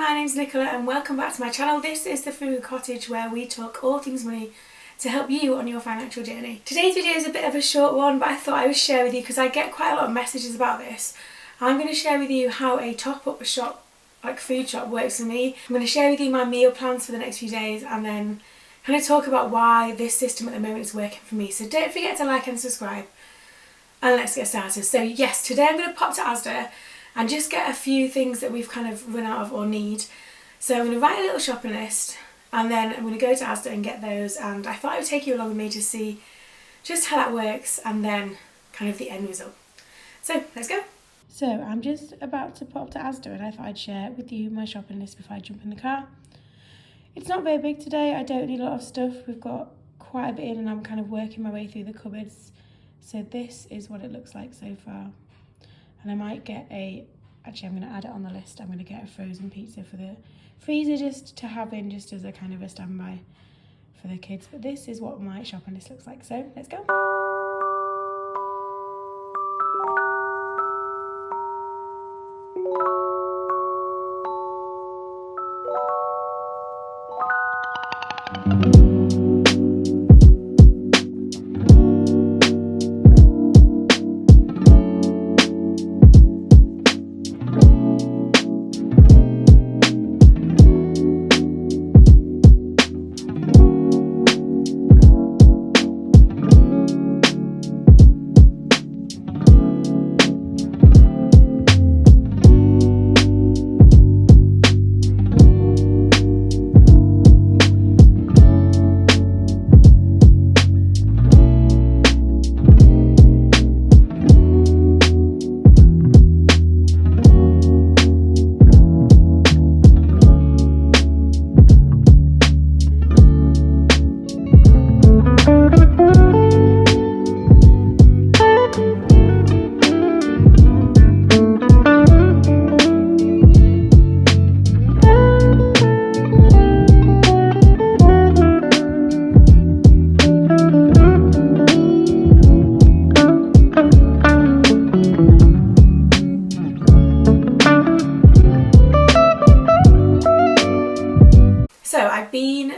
my name's Nicola and welcome back to my channel. This is the Frugal Cottage, where we talk all things money to help you on your financial journey. Today's video is a bit of a short one, but I thought I would share with you because I get quite a lot of messages about this. I'm going to share with you how a top-up shop, like food shop, works for me. I'm going to share with you my meal plans for the next few days and then kind of talk about why this system at the moment is working for me. So don't forget to like and subscribe and let's get started. So yes, today I'm going to pop to Asda and just get a few things that we've kind of run out of or need. So I'm going to write a little shopping list and then I'm going to go to Asda and get those, and I thought I would take you along with me to see just how that works and then kind of the end result. So let's go. So I'm just about to pop to Asda and I thought I'd share with you my shopping list before I jump in the car. It's not very big today, I don't need a lot of stuff. We've got quite a bit in and I'm kind of working my way through the cupboards. So this is what it looks like so far. And I might get actually I'm going to add it on the list, I'm going to get a frozen pizza for the freezer just to have in, just as a kind of a standby for the kids. But this is what my shopping list looks like, so let's go.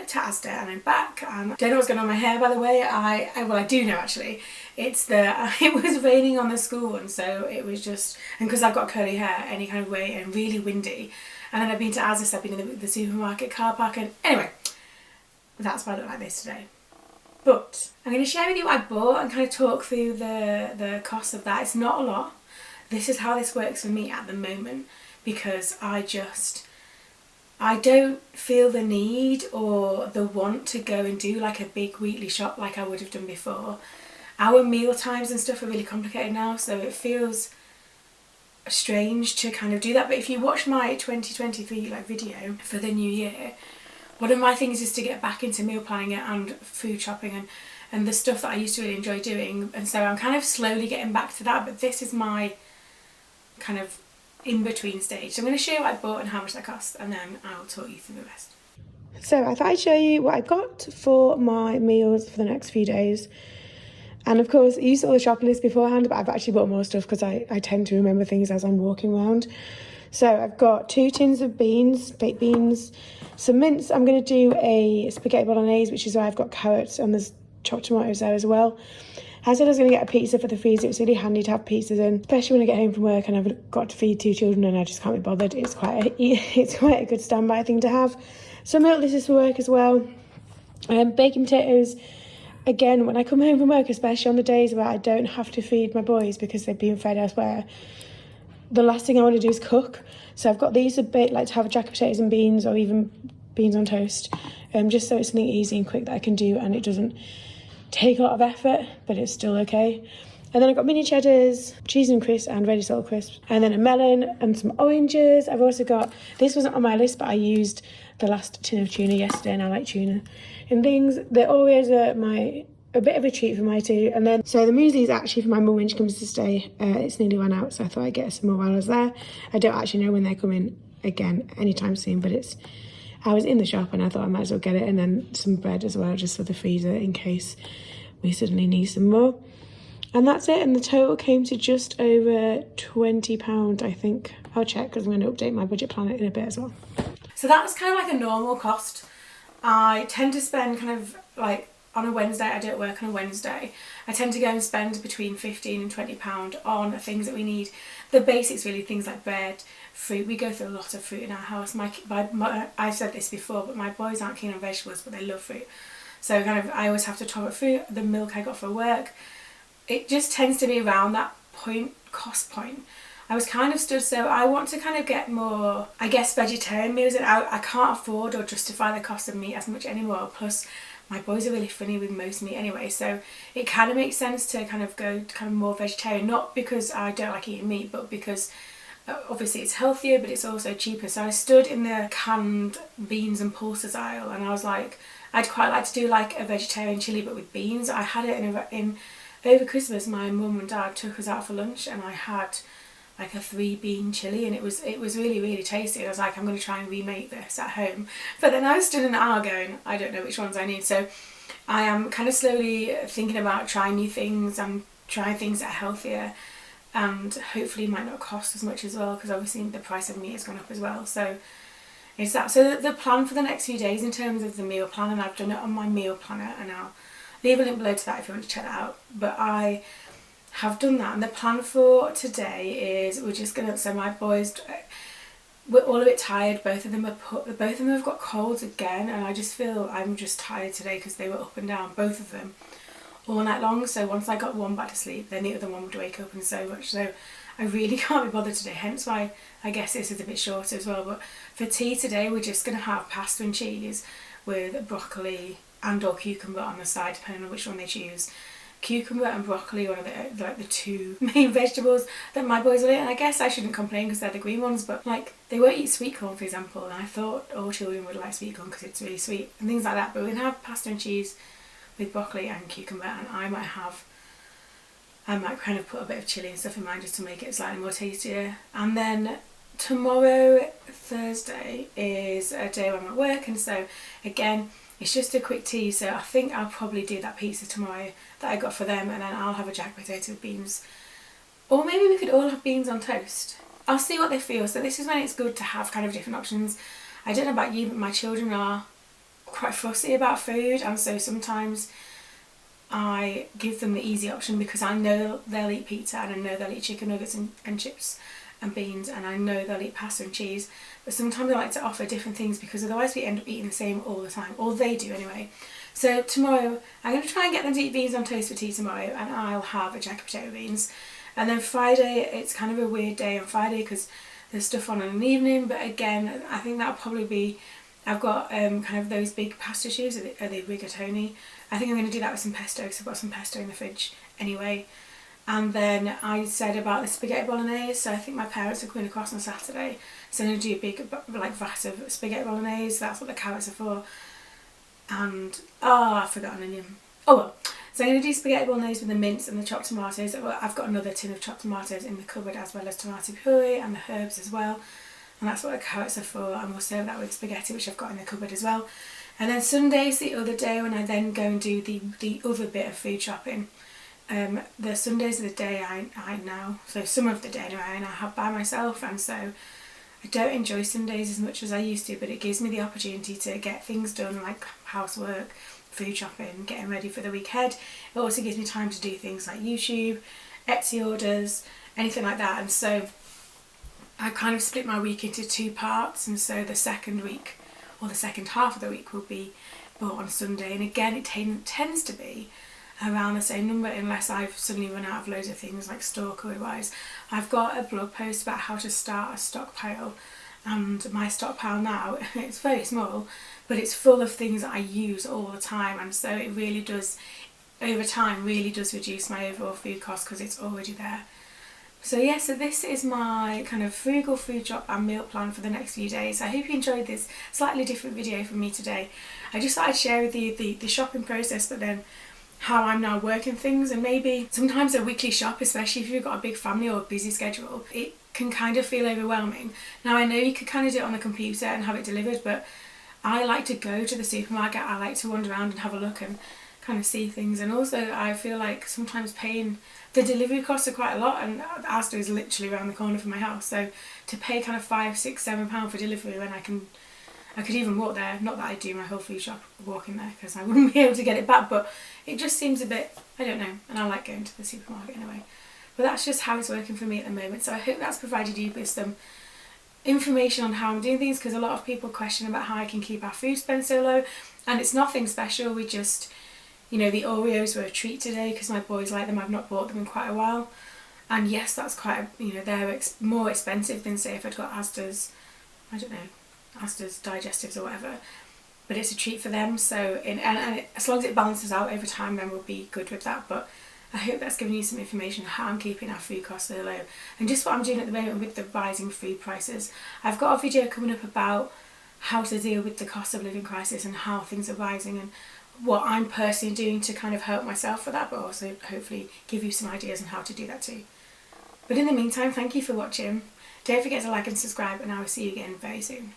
To Asda and I'm back. Don't know what's going on with my hair, by the way. Well, I do know actually. It was raining on the school one, so it was just, and because I've got curly hair any kind of way and really windy, and then I've been to Asda, so I've been in the supermarket car park, and anyway, that's why I look like this today. But I'm going to share with you what I bought and kind of talk through the cost of that. It's not a lot. This is how this works for me at the moment, because I don't feel the need or the want to go and do like a big weekly shop like I would have done before. Our meal times and stuff are really complicated now, so it feels strange to kind of do that. But if you watch my 2023 video for the new year, one of my things is to get back into meal planning and food shopping and the stuff that I used to really enjoy doing, and so I'm kind of slowly getting back to that. But this is my kind of in-between stage. So I'm going to show you what I bought and how much that cost, and then I'll talk you through the rest. So I thought I'd show you what I got for my meals for the next few days. And of course, you saw the shopping list beforehand, but I've actually bought more stuff because I tend to remember things as I'm walking around. So I've got 2 tins of beans, baked beans, some mince. I'm going to do a spaghetti bolognese, which is why I've got carrots, and there's chopped tomatoes there as well. I said I was going to get a pizza for the freezer. It's really handy to have pizzas in, especially when I get home from work and I've got to feed 2 children and I just can't be bothered. It's quite a good standby thing to have. Some milk, this is for work as well. Baking potatoes. Again, when I come home from work, especially on the days where I don't have to feed my boys because they've been fed elsewhere, the last thing I want to do is cook. So I've got these like to have a jacket potatoes and beans, or even beans on toast, just so it's something easy and quick that I can do and it doesn't take a lot of effort, but it's still okay. And then I've got mini cheddars, cheese and crisps, and ready salt crisps, and then a melon and some oranges. I've also got, this wasn't on my list, but I used the last tin of tuna yesterday and I like tuna and things. They're always a bit of a treat for my 2. And then, so the muesli is actually for my mum when she comes to stay. It's nearly run out, so I thought I'd get some more while I was there. I don't actually know when they're coming again anytime soon, but I was in the shop and I thought I might as well get it, and then some bread as well just for the freezer in case we suddenly need some more. And that's it, and the total came to just over £20, I think. I'll check because I'm going to update my budget planner in a bit as well. So that's kind of like a normal cost. I tend to spend kind of like on a Wednesday, I don't work on a Wednesday, I tend to go and spend between £15 and £20 on things that we need. The basics really, things like bread, fruit. We go through a lot of fruit in our house. I've said this before, but my boys aren't keen on vegetables, but they love fruit. So kind of I always have to top up fruit. The milk I got for work, it just tends to be around that cost point. I was kind of stood, so I want to kind of get more, I guess, vegetarian meals, and I can't afford or justify the cost of meat as much anymore. Plus my boys are really funny with most meat anyway, so it kind of makes sense to kind of go kind of more vegetarian, not because I don't like eating meat, but because obviously it's healthier, but it's also cheaper. So I stood in the canned beans and pulses aisle, and I was like, I'd quite like to do like a vegetarian chilli but with beans. I had it in over Christmas. My mum and dad took us out for lunch, and I had like a 3-bean chilli, and it was really, really tasty. I was like, I'm going to try and remake this at home. But then I was stood in the aisle going, I don't know which ones I need. So I am kind of slowly thinking about trying new things and trying things that are healthier, and hopefully might not cost as much as well, because obviously the price of meat has gone up as well. So it's that. So the plan for the next few days in terms of the meal plan, and I've done it on my meal planner, and I'll leave a link below to that if you want to check that out. But I have done that, and the plan for today is we're just gonna, so my boys, we're all a bit tired. Both of them have got colds again, and I just feel I'm just tired today because they were up and down, both of them, all night long. So once I got one back to sleep, then the other one would wake up, and so much so I really can't be bothered today, hence why I guess this is a bit shorter as well. But for tea today we're just going to have pasta and cheese with broccoli and or cucumber on the side, depending on which one they choose. Cucumber and broccoli are the two main vegetables that my boys will eat, and I guess I shouldn't complain because they're the green ones, but like they won't eat sweet corn, for example, and I thought all children would like sweet corn because it's really sweet and things like that. But we're going to have pasta and cheese with broccoli and cucumber, and I might kind of put a bit of chilli and stuff in mine just to make it slightly more tastier. And then tomorrow, Thursday, is a day when I'm at work, and so again it's just a quick tea. So I think I'll probably do that pizza tomorrow that I got for them, and then I'll have a jack potato with beans, or maybe we could all have beans on toast. I'll see what they feel. So this is when it's good to have kind of different options. I don't know about you, but my children are quite fussy about food, and so sometimes I give them the easy option because I know they'll eat pizza, and I know they'll eat chicken nuggets and chips and beans, and I know they'll eat pasta and cheese. But sometimes I like to offer different things because otherwise we end up eating the same all the time, or they do anyway. So tomorrow I'm going to try and get them to eat beans on toast for tea tomorrow, and I'll have a jack of potato beans. And then Friday, it's kind of a weird day on Friday because there's stuff on in the evening, but again I think that'll probably be, I've got kind of those big pasta sheets, are they rigatoni? I think I'm going to do that with some pesto because I've got some pesto in the fridge anyway. And then I said about the spaghetti bolognese, so I think my parents are coming across on Saturday, so I'm going to do a big like vat of spaghetti bolognese. That's what the carrots are for. And I forgot an onion. Oh well. So I'm going to do spaghetti bolognese with the mince and the chopped tomatoes. I've got another tin of chopped tomatoes in the cupboard, as well as tomato puree and the herbs as well. And that's what the carrots are for, and we'll serve that with spaghetti, which I've got in the cupboard as well. And then Sunday's the other day when I then go and do the other bit of food shopping. The Sundays are the day I now, so some of the day anyway, I now have by myself, and so I don't enjoy Sundays as much as I used to, but it gives me the opportunity to get things done like housework, food shopping, getting ready for the week ahead. It also gives me time to do things like YouTube, Etsy orders, anything like that. And so I kind of split my week into 2 parts, and so the second week, or the second half of the week, will be bought on Sunday. And again, it tends to be around the same number unless I've suddenly run out of loads of things like stock or otherwise. I've got a blog post about how to start a stockpile, and my stockpile now, it's very small, but it's full of things that I use all the time, and so it really does, over time, really does reduce my overall food cost because it's already there. So yeah, so this is my kind of frugal food shop and meal plan for the next few days. I hope you enjoyed this slightly different video from me today. I just thought I'd share with you the shopping process, but then how I'm now working things, and maybe sometimes a weekly shop, especially if you've got a big family or a busy schedule, it can kind of feel overwhelming. Now I know you could kind of do it on the computer and have it delivered, but I like to go to the supermarket. I like to wander around and have a look and kind of see things, and also I feel like sometimes paying the delivery costs are quite a lot, and Asda is literally around the corner from my house, so to pay kind of £5, £6, £7 for delivery when I can I could even walk there, not that I do my whole food shop walking there because I wouldn't be able to get it back, but it just seems a bit, I don't know, and I like going to the supermarket anyway. But that's just how it's working for me at the moment, so I hope that's provided you with some information on how I'm doing things, because a lot of people question about how I can keep our food spend so low, and it's nothing special. We just, you know, the Oreos were a treat today because my boys like them. I've not bought them in quite a while, and yes, that's quite a, you know, they're more expensive than say if I'd got Asda's, I don't know, Asda's digestives or whatever, but it's a treat for them. So and as long as it balances out over time, then we'll be good with that. But I hope that's given you some information on how I'm keeping our food costs so low, and just what I'm doing at the moment with the rising food prices. I've got a video coming up about how to deal with the cost of living crisis and how things are rising, and what I'm personally doing to kind of help myself with that, but also hopefully give you some ideas on how to do that too. But in the meantime, thank you for watching. Don't forget to like and subscribe, and I will see you again very soon.